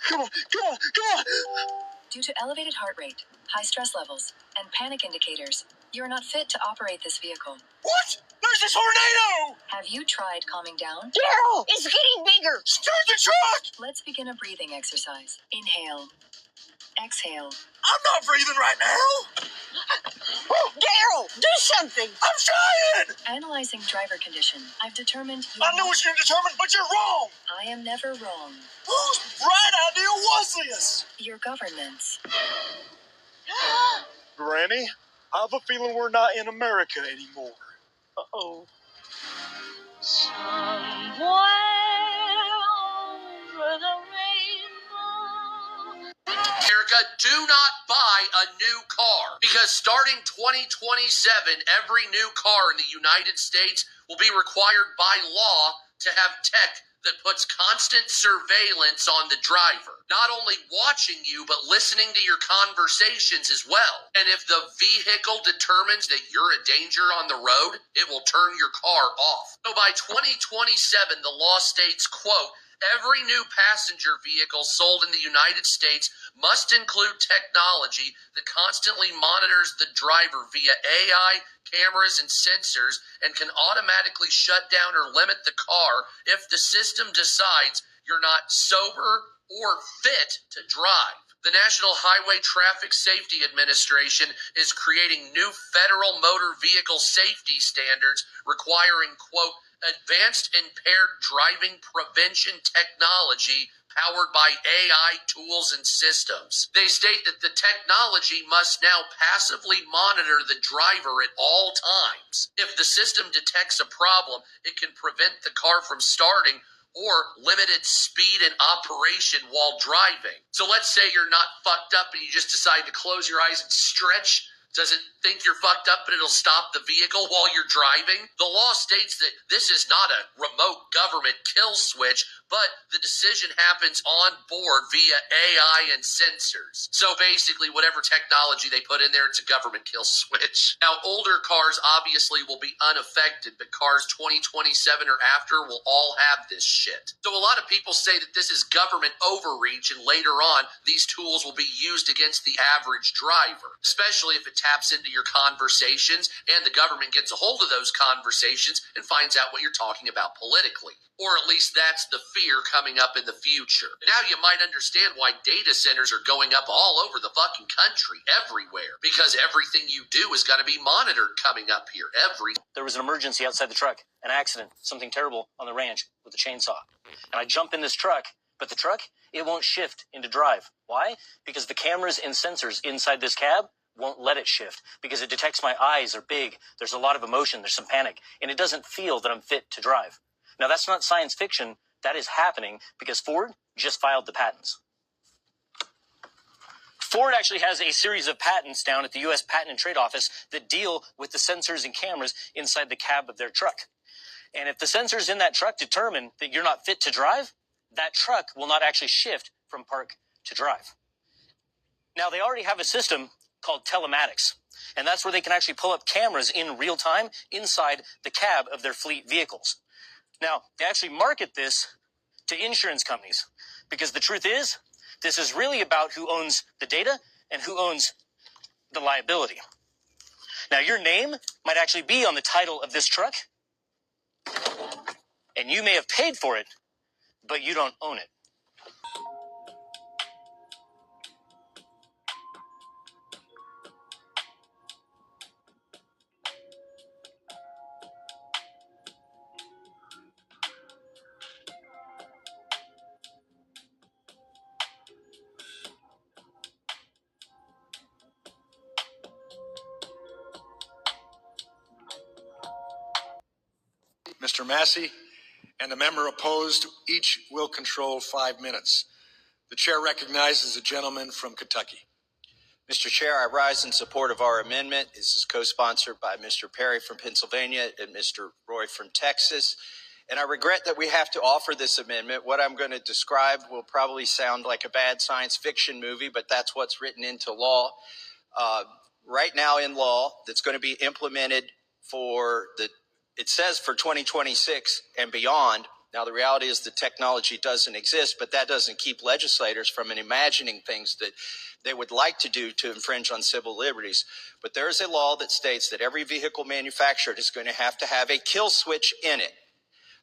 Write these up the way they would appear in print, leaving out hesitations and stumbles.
Come on, come on, come on! Due to elevated heart rate, high stress levels, and panic indicators, you are not fit to operate this vehicle. What? There's a tornado! Have you tried calming down? Daryl, it's getting bigger. Start the truck! Let's begin a breathing exercise. Inhale. Exhale. I'm not breathing right now! Oh, Daryl, do something. I'm trying! Analyzing driver condition, I've determined you I know what you're determined, but you're wrong! I am never wrong. Whose bright idea was this? Your government's. Granny, I have a feeling we're not in America anymore. Uh-oh. Somewhere over the rainbow. America, do not buy a new car because starting 2027, every new car in the United States will be required by law to have tech that puts constant surveillance on the driver, not only watching you, but listening to your conversations as well. And if the vehicle determines that you're a danger on the road, it will turn your car off. So by 2027, the law states, quote, every new passenger vehicle sold in the United States must include technology that constantly monitors the driver via AI, cameras, and sensors, and can automatically shut down or limit the car if the system decides you're not sober or fit to drive. The National Highway Traffic Safety Administration is creating new federal motor vehicle safety standards requiring, quote, advanced impaired driving prevention technology powered by AI tools and systems. They state that the technology must now passively monitor the driver at all times. If the system detects a problem, it can prevent the car from starting or limit its speed and operation while driving. So let's say you're not fucked up and you just decide to close your eyes and stretch. Does it think you're fucked up, but it'll stop the vehicle while you're driving? The law states that this is not a remote government kill switch, but the decision happens on board via AI and sensors. So basically, whatever technology they put in there, it's a government kill switch. Now, older cars obviously will be unaffected, but cars 2027 or after will all have this shit. So a lot of people say that this is government overreach, and later on, these tools will be used against the average driver, especially if it taps into your conversations and the government gets a hold of those conversations and finds out what you're talking about politically. Or at least that's the fear coming up in the future. Now you might understand why data centers are going up all over the fucking country, everywhere, because everything you do is going to be monitored coming up here. There was an emergency outside the truck, an accident, something terrible on the ranch with a chainsaw. And I jump in this truck, but the truck, it won't shift into drive. Why? Because the cameras and sensors inside this cab won't let it shift because it detects my eyes are big. There's a lot of emotion. There's some panic, and it doesn't feel that I'm fit to drive. Now, that's not science fiction. That is happening because Ford just filed the patents. Ford actually has a series of patents down at the U.S. Patent and Trade Office that deal with the sensors and cameras inside the cab of their truck. And if the sensors in that truck determine that you're not fit to drive, that truck will not actually shift from park to drive. Now, they already have a system called telematics, and that's where they can actually pull up cameras in real time inside the cab of their fleet vehicles. Now, they actually market this to insurance companies because the truth is, this is really about who owns the data and who owns the liability. Now, your name might actually be on the title of this truck, and you may have paid for it, but you don't own it. Mr. Massey and the member opposed each will control 5 minutes. The chair recognizes the gentleman from Kentucky. Mr. Chair, I rise in support of our amendment. This is co-sponsored by Mr. Perry from Pennsylvania and Mr. Roy from Texas. And I regret that we have to offer this amendment. What I'm going to describe will probably sound like a bad science fiction movie, but that's what's written into law. Right now in law, that's going to be implemented for it says for 2026 and beyond, Now, the reality is the technology doesn't exist, but that doesn't keep legislators from imagining things that they would like to do to infringe on civil liberties. But there is a law that states that every vehicle manufactured is going to have a kill switch in it.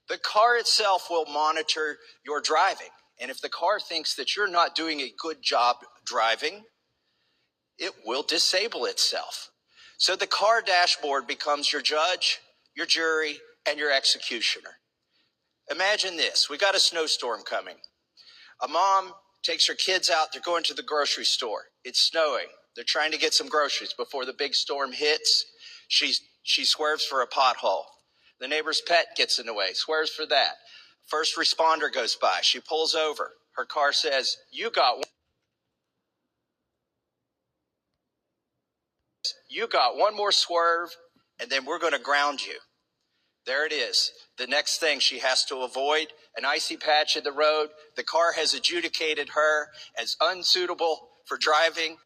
The car itself will monitor your driving. And if the car thinks that you're not doing a good job driving, it will disable itself. So the car dashboard becomes your judge, your jury, and your executioner. Imagine this. We got a snowstorm coming. A mom takes her kids out. They're going to the grocery store. It's snowing. They're trying to get some groceries before the big storm hits. She swerves for a pothole. The neighbor's pet gets in the way, swerves for that. First responder goes by. She pulls over. Her car says, you got one more swerve, and then we're going to ground you. There it is. The next thing she has to avoid, an icy patch in the road. The car has adjudicated her as unsuitable for driving.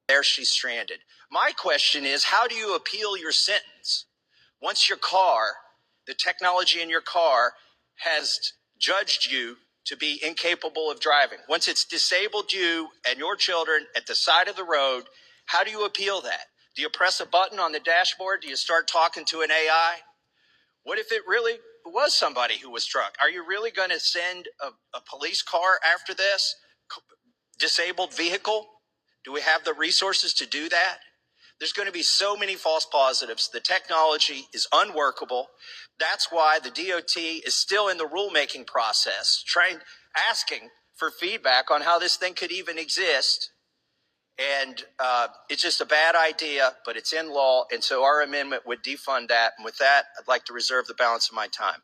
There she's stranded. My question is, how do you appeal your sentence? Once your car, the technology in your car has judged you to be incapable of driving. Once it's disabled you and your children at the side of the road, how do you appeal that? Do you press a button on the dashboard? Do you start talking to an AI? What if it really was somebody who was drunk? Are you really going to send a police car after this? Disabled vehicle? Do we have the resources to do that? There's going to be so many false positives. The technology is unworkable. That's why the DOT is still in the rulemaking process, asking for feedback on how this thing could even exist. And it's just a bad idea, but it's in law. And so our amendment would defund that. And with that, I'd like to reserve the balance of my time.